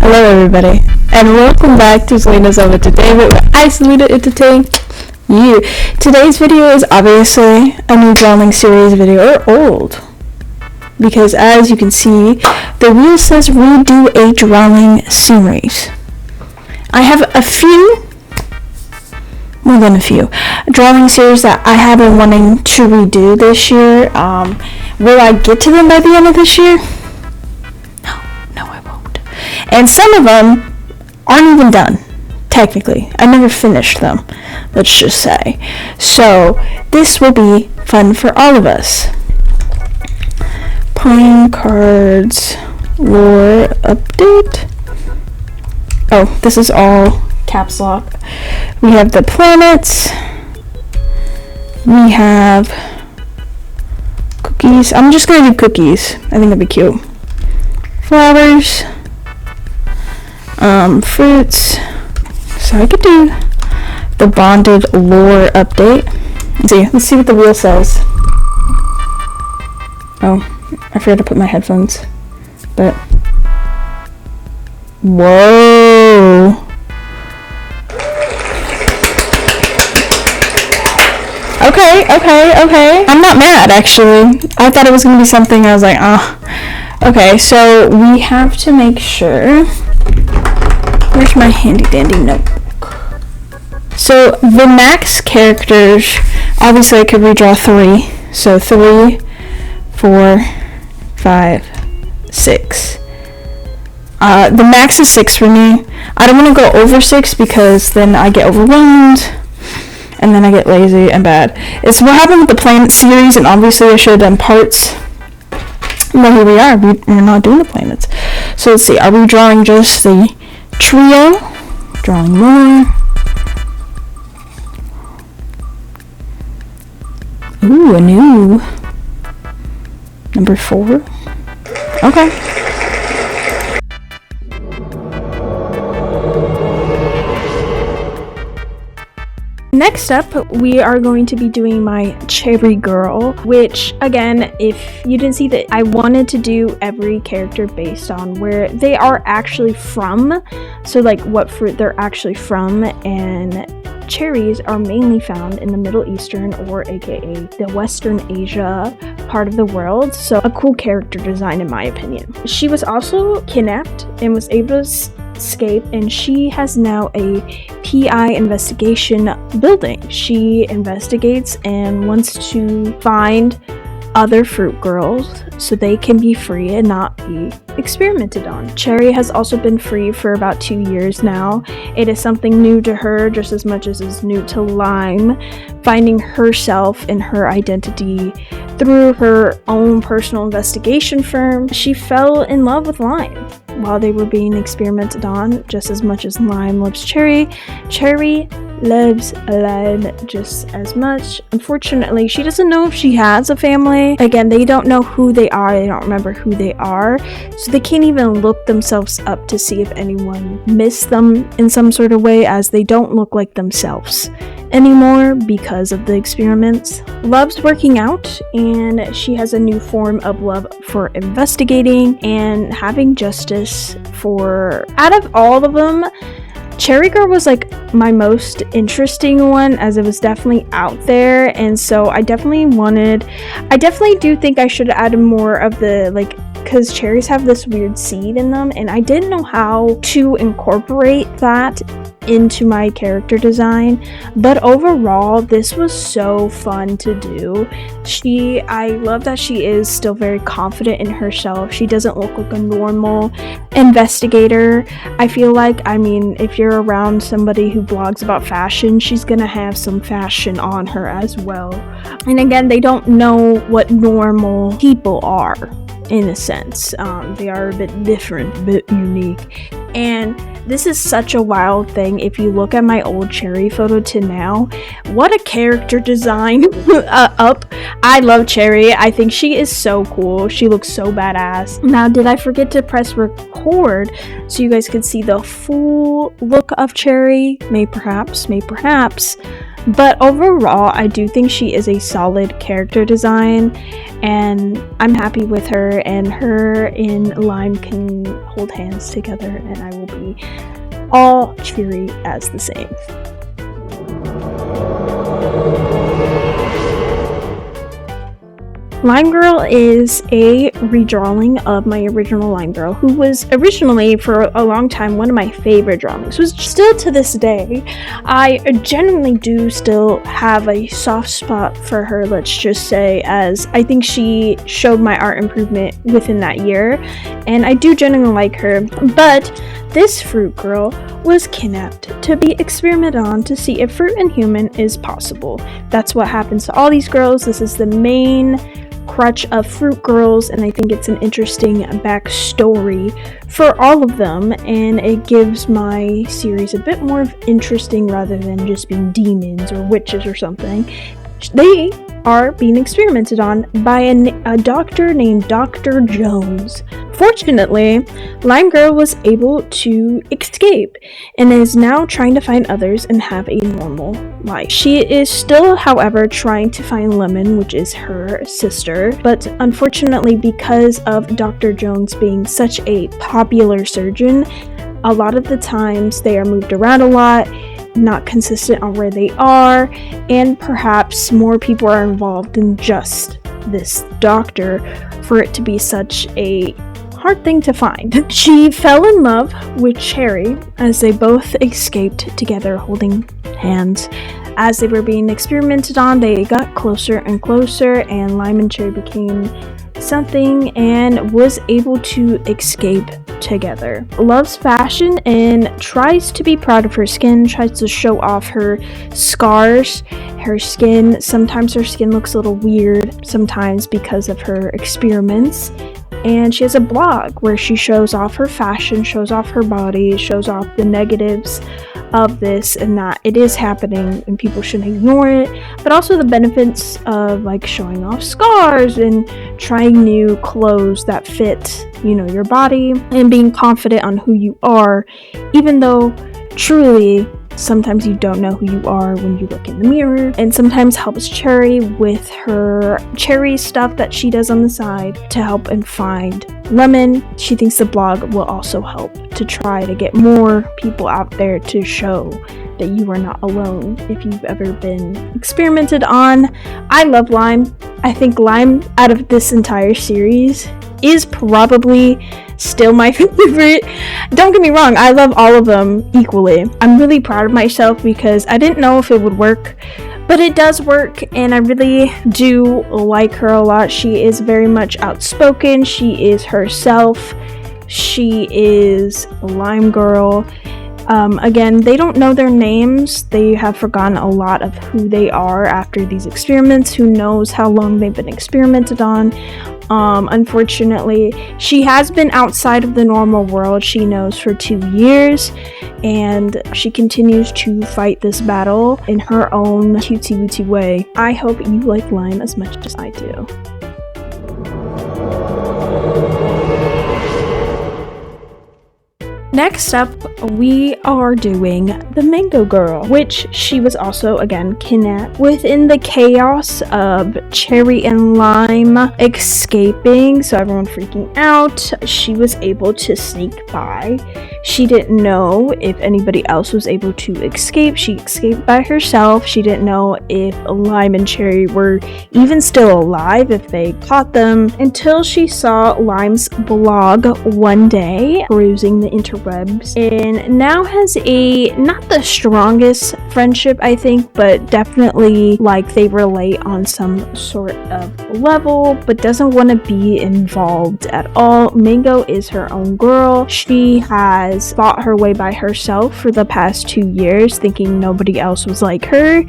Hello everybody, and welcome back to Selena's Over Today with Isolated Entertain You. Today's video is obviously a new drawing series video, or old, because as you can see, the wheel says redo a drawing series. I have more than a few, drawing series that I have been wanting to redo this year. Will I get to them by the end of this year? No, I won't. And some of them aren't even done, technically. I never finished them, let's just say. So, this will be fun for all of us. Playing cards, lore update. Oh, this is all caps lock. We have the planets. We have cookies. I'm just gonna do cookies. I think that'd be cute. Flowers. Fruits. So I could do the bonded lore update. Let's see what the wheel says. Oh, I forgot to put my headphones. But whoa. Okay. I'm not mad, actually. I thought it was going to be something I was like, Okay, so we have to make sure. Where's my handy dandy notebook? So the max characters, obviously I could redraw 3. So 3, 4, 5, 6. The max is 6 for me. I don't want to go over 6 because then I get overwhelmed. And then I get lazy and bad. It's what happened with the planet series, and obviously I should have done parts. But here we are. We're not doing the planets. So let's see. Are we drawing just the trio? Drawing more. Ooh, a new number 4. Okay. Next up, we are going to be doing my cherry girl, which again, if you didn't see that, I wanted to do every character based on where they are actually from. So like what fruit they're actually from, and cherries are mainly found in the Middle Eastern, or aka the Western Asia part of the world. So a cool character design in my opinion. She was also kidnapped and was able to escape, and she has now a PI investigation building. She investigates and wants to find other fruit girls so they can be free and not be experimented on. Cherry has also been free for about 2 years now. It is something new to her just as much as it's new to Lime, finding herself and her identity through her own personal investigation firm. She fell in love with Lime while they were being experimented on, just as much as Lime loves Cherry. Cherry loves Lime just as much. Unfortunately, she doesn't know if she has a family. Again, they don't know who they are. They don't remember who they are. So they can't even look themselves up to see if anyone missed them in some sort of way, as they don't look like themselves anymore because of the experiments. Loves working out, and she has a new form of love for investigating and having justice for. Out of all of them, Cherry Girl was like my most interesting one, as it was definitely out there, and so I definitely do think I should add more of the, like, because cherries have this weird seed in them, and I didn't know how to incorporate that into my character design. But overall, this was so fun to do. I love that she is still very confident in herself. She doesn't look like a normal investigator. I feel like, if you're around somebody who blogs about fashion, she's gonna have some fashion on her as well. And again, they don't know what normal people are, in a sense. They are a bit different, a bit unique. And this is such a wild thing. If you look at my old Cherry photo to now, what a character design up. I love Cherry. I think she is so cool. She looks so badass. Now, did I forget to press record so you guys could see the full look of Cherry? May perhaps. But overall, I do think she is a solid character design, and I'm happy with her, and her and Lime can hold hands together, and I will be all cheery as the same. Lime Girl is a redrawing of my original Lime Girl, who was originally, for a long time, one of my favorite drawings. Was still to this day. I genuinely do still have a soft spot for her, let's just say, as I think she showed my art improvement within that year, and I do genuinely like her. But this Fruit Girl was kidnapped to be experimented on to see if fruit and human is possible. That's what happens to all these girls. This is the main crutch of Fruit Girls, and I think it's an interesting backstory for all of them, and it gives my series a bit more of interesting rather than just being demons or witches or something. They are being experimented on by a doctor named Dr. Jones. Fortunately, Lime Girl was able to escape and is now trying to find others and have a normal life. She is still, however, trying to find Lemon, which is her sister, but unfortunately, because of Dr. Jones being such a popular surgeon, a lot of the times they are moved around a lot, not consistent on where they are, and perhaps more people are involved than just this doctor for it to be such a hard thing to find. She fell in love with Cherry as they both escaped together holding hands. As they were being experimented on, they got closer and closer, and Lime and Cherry became something and was able to escape together. Loves fashion and tries to be proud of her skin, tries to show off her scars, her skin. Sometimes her skin looks a little weird, sometimes because of her experiments. And she has a blog where she shows off her fashion, shows off her body, shows off the negatives of this and that it is happening and people shouldn't ignore it, but also the benefits of like showing off scars and trying new clothes that fit, your body, and being confident on who you are, even though truly sometimes you don't know who you are when you look in the mirror. And sometimes helps Cherry with her Cherry stuff that she does on the side to help and find Lemon. She thinks the blog will also help to try to get more people out there to show that you are not alone if you've ever been experimented on. I love Lime. I think Lime, out of this entire series, is probably still my favorite. Don't get me wrong, I love all of them equally. I'm really proud of myself because I didn't know if it would work, but it does work, and I really do like her a lot. She is very much outspoken. She is herself. She is a Lime Girl. Again, they don't know their names. They have forgotten a lot of who they are after these experiments. Who knows how long they've been experimented on. Unfortunately, she has been outside of the normal world, she knows, for 2 years, and she continues to fight this battle in her own cutesy-wootsy way. I hope you like Lime as much as I do. Next up, we are doing the Mango Girl, which she was also, again, kidnapped within the chaos of Cherry and Lime escaping, so everyone freaking out. She was able to sneak by. She didn't know if anybody else was able to escape. She escaped by herself. She didn't know if Lime and Cherry were even still alive, if they caught them, until she saw Lime's blog one day, perusing the interwebs, and now has not the strongest friendship, I think, but definitely like they relate on some sort of level, but doesn't want to be involved at all. Mango is her own girl. She has fought her way by herself for the past 2 years, thinking nobody else was like her,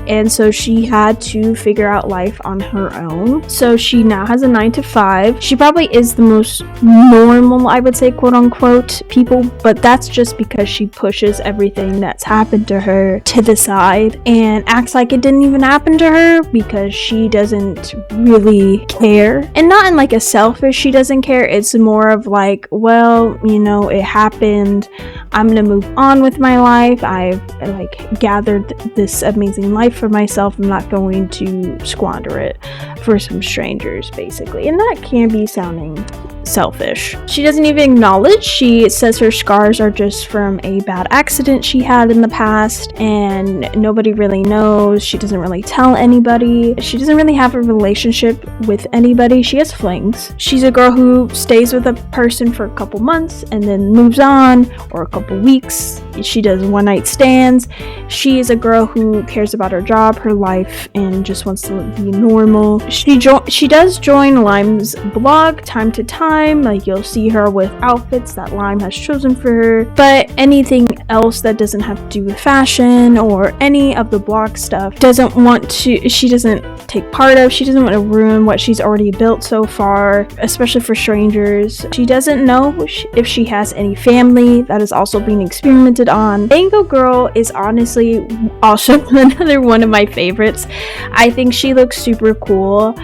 and so she had to figure out life on her own. So she now has a 9-to-5. She probably is the most normal, I would say, quote unquote, people, but that's just just because she pushes everything that's happened to her to the side and acts like it didn't even happen to her because she doesn't really care. And not in like a selfish she doesn't care, it's more of like, well, you know, it happened, I'm gonna move on with my life, I've like gathered this amazing life for myself, I'm not going to squander it for some strangers, basically. And that can be sounding selfish. She doesn't even acknowledge. She says her scars are just from a bad accident she had in the past and nobody really knows. She doesn't really tell anybody. She doesn't really have a relationship with anybody. She has flings. She's a girl who stays with a person for a couple months and then moves on, or a couple weeks. She does one night stands. She is a girl who cares about her job, her life, and just wants to be normal. She does join Lime's blog time to time. Like, you'll see her with outfits that Lime has chosen for her, but anything else that doesn't have to do with fashion or any of the blog stuff she doesn't take part of. She doesn't want to ruin what she's already built so far, especially for strangers. She doesn't know if she has any family that is also being experimented on. Mango Girl is honestly also another one of my favorites. I think she looks super cool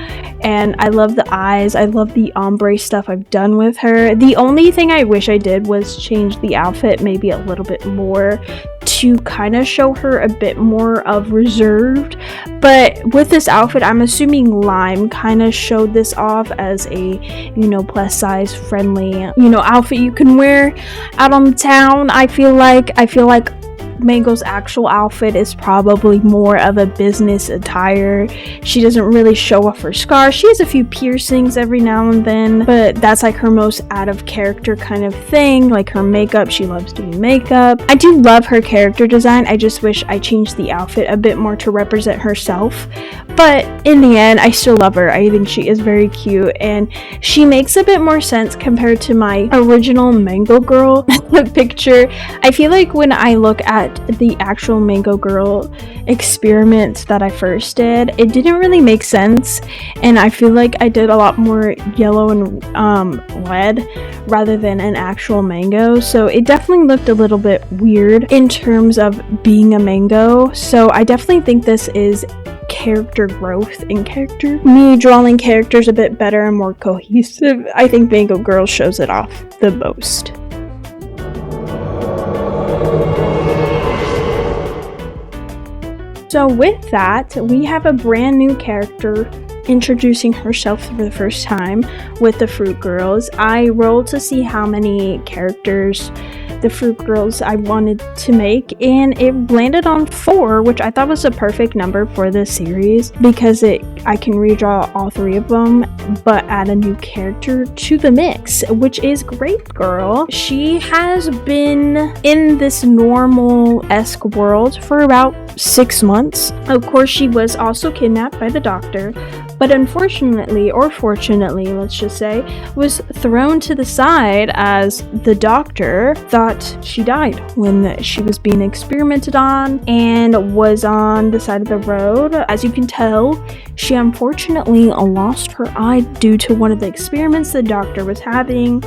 and I love the eyes. I love the ombre stuff I've done with her. The only thing I wish I did was change the outfit maybe a little bit more to kind of show her a bit more of reserved. But with this outfit, I'm assuming Lime kind of showed this off as a, you know, plus size friendly, you know, outfit you can wear out on the town. I feel like Mango's actual outfit is probably more of a business attire. She doesn't really show off her scars. She has a few piercings every now and then, but that's like her most out of character kind of thing. Like her makeup, she loves doing makeup. I do love her character design. I just wish I changed the outfit a bit more to represent herself. But in the end, I still love her. I think she is very cute and she makes a bit more sense compared to my original Mango Girl picture. I feel like when I look at the actual Mango Girl experiment that I first did, it didn't really make sense, and I feel like I did a lot more yellow and red rather than an actual mango, so it definitely looked a little bit weird in terms of being a mango. So I definitely think this is character growth and me drawing characters a bit better and more cohesive. I think Mango Girl shows it off the most. So with that, we have a brand new character introducing herself for the first time with the Fruit Girls. I rolled to see how many characters the Fruit Girls I wanted to make, and it landed on 4, which I thought was a perfect number for this series because I can redraw all 3 of them but add a new character to the mix, which is Grape Girl. She has been in this normal-esque world for about 6 months. Of course, she was also kidnapped by the doctor, but unfortunately, or fortunately, let's just say, was thrown to the side as the doctor thought she died when she was being experimented on and was on the side of the road. As you can tell, she unfortunately lost her eye due to one of the experiments the doctor was having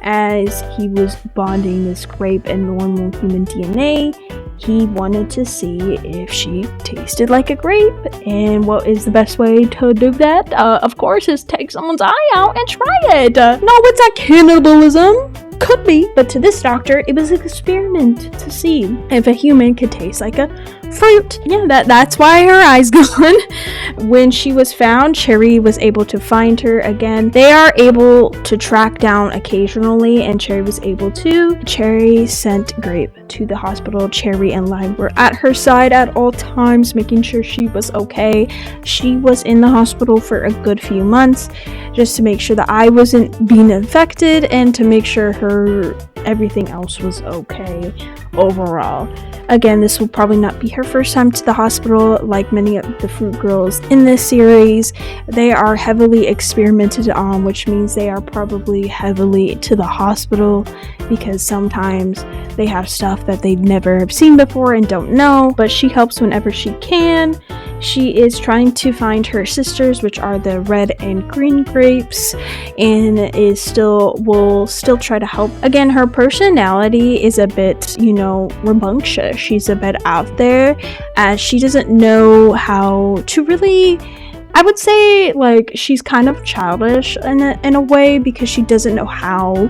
as he was bonding this grape and normal human DNA. He wanted to see if she tasted like a grape, and what is the best way to do that? Of course, is take someone's eye out and try it. No, it's not cannibalism. Could be, but to this doctor, it was an experiment to see if a human could taste like a fruit. Yeah, that's why her eye's gone. When she was found, Cherry was able to find her again. They are able to track down occasionally, and Cherry was able to. Cherry sent Grape to the hospital. Cherry and Lime were at her side at all times, making sure she was okay. She was in the hospital for a good few months just to make sure the eye wasn't being infected and to make sure everything else was okay overall. Again, this will probably not be her first time to the hospital. Like many of the Fruit Girls in this series, they are heavily experimented on, which means they are probably heavily to the hospital because sometimes they have stuff that they've never seen before and don't know, but she helps whenever she can. She is trying to find her sisters, which are the red and green grapes, and will still try to help. Again, her personality is a bit, rambunctious. She's a bit out there, as she doesn't know how to really, I would say, like, she's kind of childish in a way, because she doesn't know how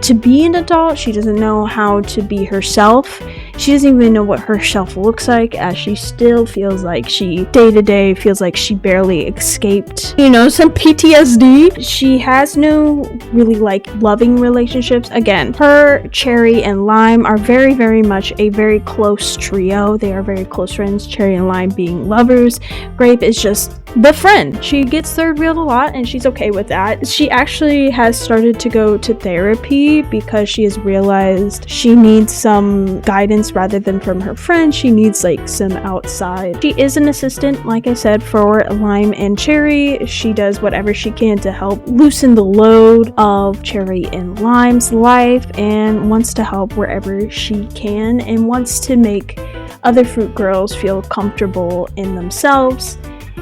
to be an adult. She doesn't know how to be herself. She doesn't even know what herself looks like, as she still feels like day to day feels like she barely escaped, some PTSD. She has no really like loving relationships. Again, her, Cherry, and Lime are very, very much a very close trio. They are very close friends, Cherry and Lime being lovers. Grape is just the friend. She gets third wheeled a lot, and she's okay with that. She actually has started to go to therapy because she has realized she needs some guidance rather than from her friends. She needs like some outside. She is an assistant, like I said, for Lime and Cherry. She does whatever she can to help loosen the load of Cherry and Lime's life, and wants to help wherever she can, and wants to make other fruit girls feel comfortable in themselves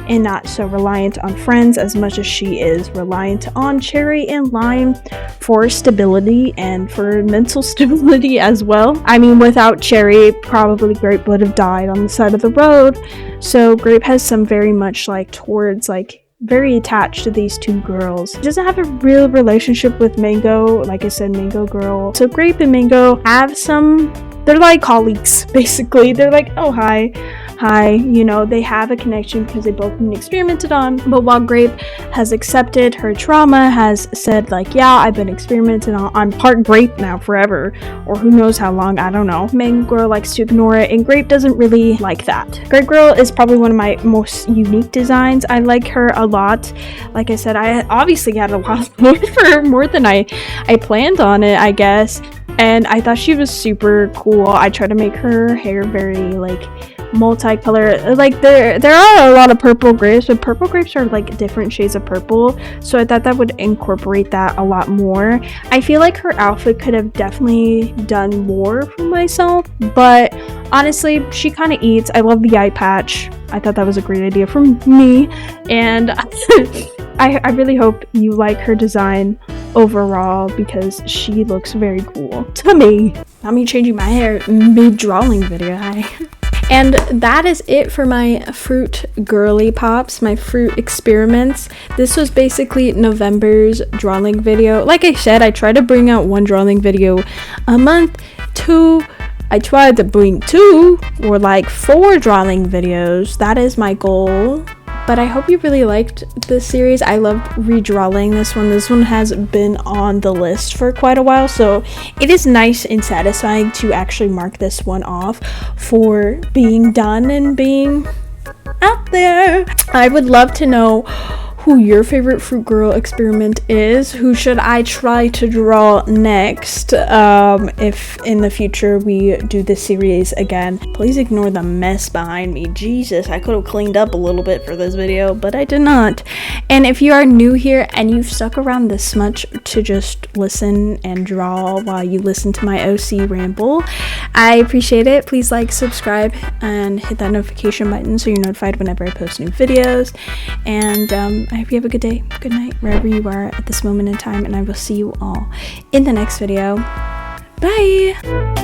and not so reliant on friends as much as she is reliant on Cherry and Lime for stability and for mental stability as well. I mean, without Cherry, probably Grape would have died on the side of the road. So Grape has some very much very attached to these two girls. She doesn't have a real relationship with Mango. Like I said, Mango girl. So Grape and Mango have they're like colleagues, basically. They're like, oh, hi, they have a connection because they both been experimented on. But while Grape has accepted her trauma, has said like, yeah, I've been experimented on, I'm part Grape now forever, or who knows how long, I don't know. Mango girl likes to ignore it, and Grape doesn't really like that. Grape girl is probably one of my most unique designs. I like her a lot. Like I said, I obviously had a lot more than I planned on it, I guess. And I thought she was super cool. I tried to make her hair very like multicolor. Like there are a lot of purple grapes, but purple grapes are like different shades of purple, so I thought that would incorporate that a lot more. I feel like her outfit could have definitely done more for myself, but honestly, she kind of eats. I love the eye patch. I thought that was a great idea from me, and I really hope you like her design overall, because she looks very cool to me. Not me changing my hair mid-drawing video, hi. And that is it for my fruit girly pops, my fruit experiments. This was basically November's drawing video. Like I said, I try to bring out one drawing video a month. I tried to bring 2 or like 4 drawing videos. That is my goal. But I hope you really liked this series. I loved redrawing this one. This one has been on the list for quite a while, so it is nice and satisfying to actually mark this one off for being done and being out there. I would love to know who your favorite fruit girl experiment is. Who should I try to draw next if in the future we do this series again. Please ignore the mess behind me. Jesus, I could have cleaned up a little bit for this video, but I did not. And if you are new here and you've stuck around this much to just listen and draw while you listen to my OC ramble, I appreciate it. Please like, subscribe, and hit that notification button so you're notified whenever I post new videos. And I hope you have a good day, good night, wherever you are at this moment in time, and I will see you all in the next video. Bye!